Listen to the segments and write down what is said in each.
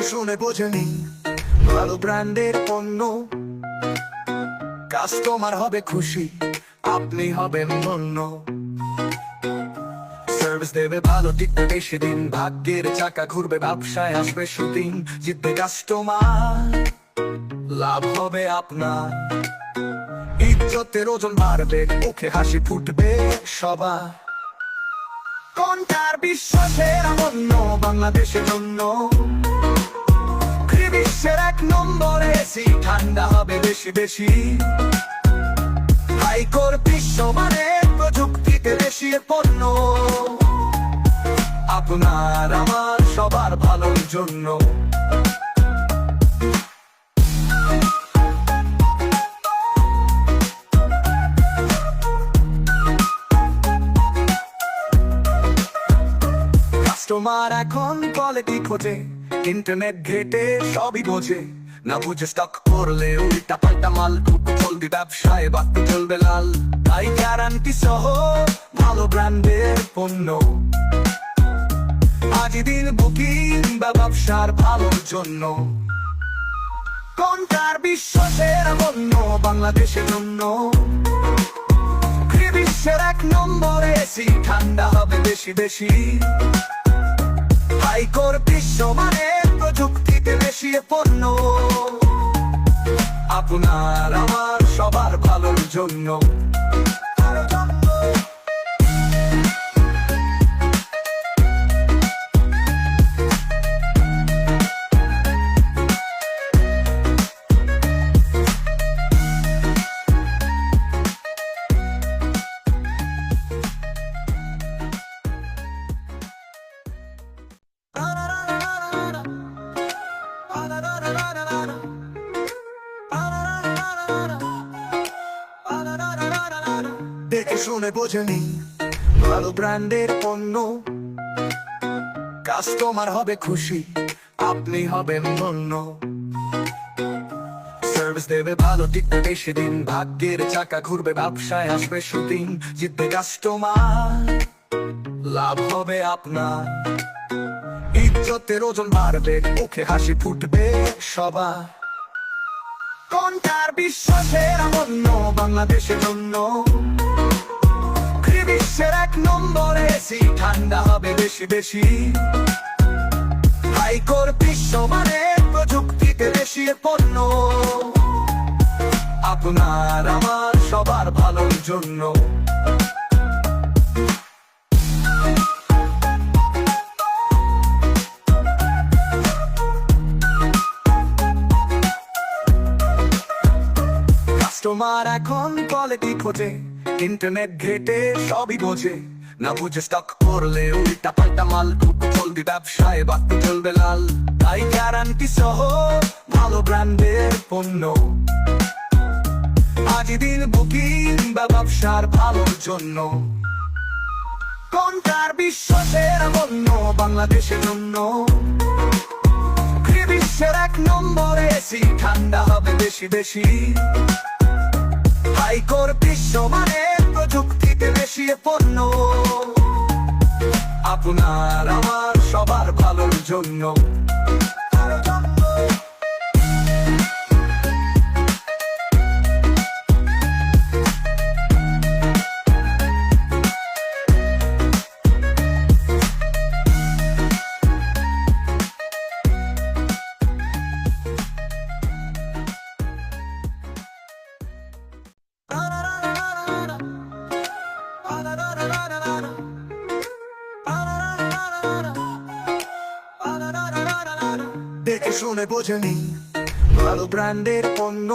শুনে বোঝেনি ভালো ব্র্যান্ডের পণ্য, কাস্টমার হবে খুশি, আপনি হবেন ধন্য। সার্ভিস দেবে ভালো, টিকবে বেশি দিন, ভাগ্যের চাকা ঘুরবে, ব্যবসায় আসবে সুদিন। জিতবে কাস্টমার, লাভ হবে আপনার, ইজ্জতের ওজন বাড়বে, মুখে হাসি ফুটবে সবার। কোনটার বিশ্বাসের পণ্য বাংলাদেশের জন্য? বিশ্বের এক নম্বরে এসি, ঠান্ডা হবে বেশি বেশি। হাইকোর বিশ্বমানের প্রযুক্তিতে বেশি পণ্য, আপনার আমার সবার ভালোর জন্য। কাস্টমার এখন কোয়ালিটি খোঁজে, ইন্টারনেট ঘেটে সবই বোঝে। না বুঝে স্টক করলে উল্টা পাল্টা মাল, জলদি ব্যবসায় বাড়তে চলবে লাল। তাই গ্যারান্টি সহ ভালো ব্র্যান্ডের পণ্য, আজই দিন বুকিং বা ব্যবসার ভালোর জন্য। কোনটার বিশ্বাসের পণ্য বাংলাদেশের জন্য? বিশ্বের এক নম্বরে এসি, ঠান্ডা হবে বেশি বেশি। হাইকোর বিশ্বমানের প্রযুক্তিতে বেশি পণ্য, আপনার আমার সবার ভালোর জন্য। দেখে শুনে বোঝেনি ভালো ব্র্যান্ডের পণ্য, কাস্টমার হবে খুশি, আপনি হবেন ধন্য। সার্ভিস দেবে ভালো, টিকবে বেশি দিন, ভাগ্যের চাকা ঘুরবে, ব্যবসায় আসবে সুদিন। জিতবে কাস্টমার, লাভ হবে আপনার, ইজ্জতের ওজন বাড়বে, মুখে হাসি ফুটবে সবার। কোনটার বিশ্বাসের পণ্য বাংলাদেশের জন্য? বিশ্বের এক নম্বরে এসি, ঠান্ডা হবে বেশি বেশি। হাইকোর বিশ্বমানের প্রযুক্তিতে বেশি পণ্য, আপনার আমার সবার ভালোর জন্য। কাস্টমার এখন কোয়ালিটি খোঁজে, ইন্টারনেট ঘেটে সবই বোঝে। না বুঝে স্টক করলে উল্টা পাল্টা মাল, জলদি ব্যবসায় বাড়তে চলবে লাল। তাই গ্যারান্টি সহ ভালো ব্র্যান্ডের পণ্য, আজই দিন বুকিং বা ব্যবসার ভালোর জন্য। কোনটার বিশ্বাসের পণ্য বাংলাদেশের জন্য? বিশ্বের এক নম্বরে এসি, ঠান্ডা হবে বেশি বেশি। হাইকোর বিশ্বমানের প্রযুক্তিতে বেশি পণ্য, আপনার আমার সবার ভালোর জন্য। দেখে শুনে বোঝেনি ভালো ব্র্যান্ডের পণ্য,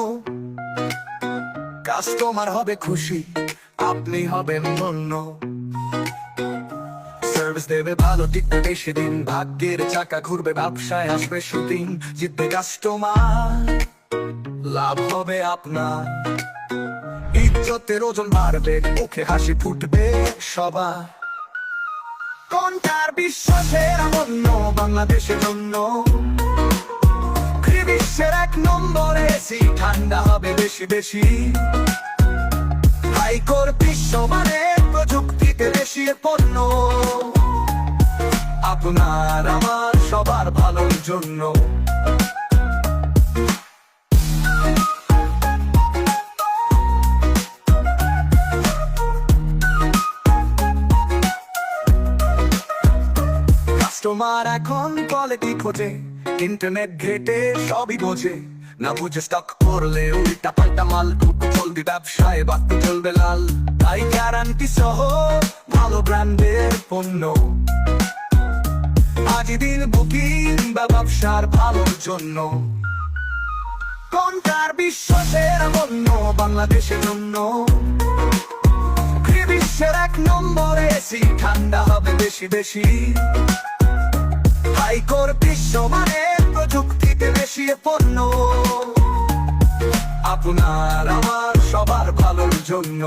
কাস্টমার হবে খুশি, আপনি হবেন ধন্য। সার্ভিস দেবে ভালো, টিকবে বেশি দিন, ভাগ্যের চাকা ঘুরবে, ব্যবসায় আসবে সুদিন। জিতবে কাস্টমার, লাভ হবে আপনার, ইজ্জতের ওজন বাড়বে, মুখে হাসি ফুটবে সবার। কোনটার বিশ্বাসের পণ্য বাংলাদেশের জন্য? বিশ্বের এক নম্বরে এসি, ঠান্ডা হবে বেশি বেশি। হাইকোর বিশ্বমানের প্রযুক্তিতে বেশি পণ্য, আপনার আমার সবার ভালোর জন্য। কাস্টমার এখন কোয়ালিটি খোঁজে, ইন্টারনেট ঘেটে সবই বোঝে। না বুঝে স্টক করলে উল্টা পাল্টা মাল, চলবে ব্যবসায় বাড়তে চলবে লাল। তাই গ্যারান্টি সহ ভালো ব্র্যান্ডের পণ্য, আজই দিন বুকিং বা ব্যবসার ভালোর জন্য। কোনটার বিশ্বাসের পণ্য বাংলাদেশের জন্য, বিশ্বের 1 নম্বরে এসি, ঠান্ডা হবে বেশি বেশি। হাইকোর বিশ্বমানের প্রযুক্তিতে বেশি পণ্য, আপনার আমার সবার ভালোর জন্য।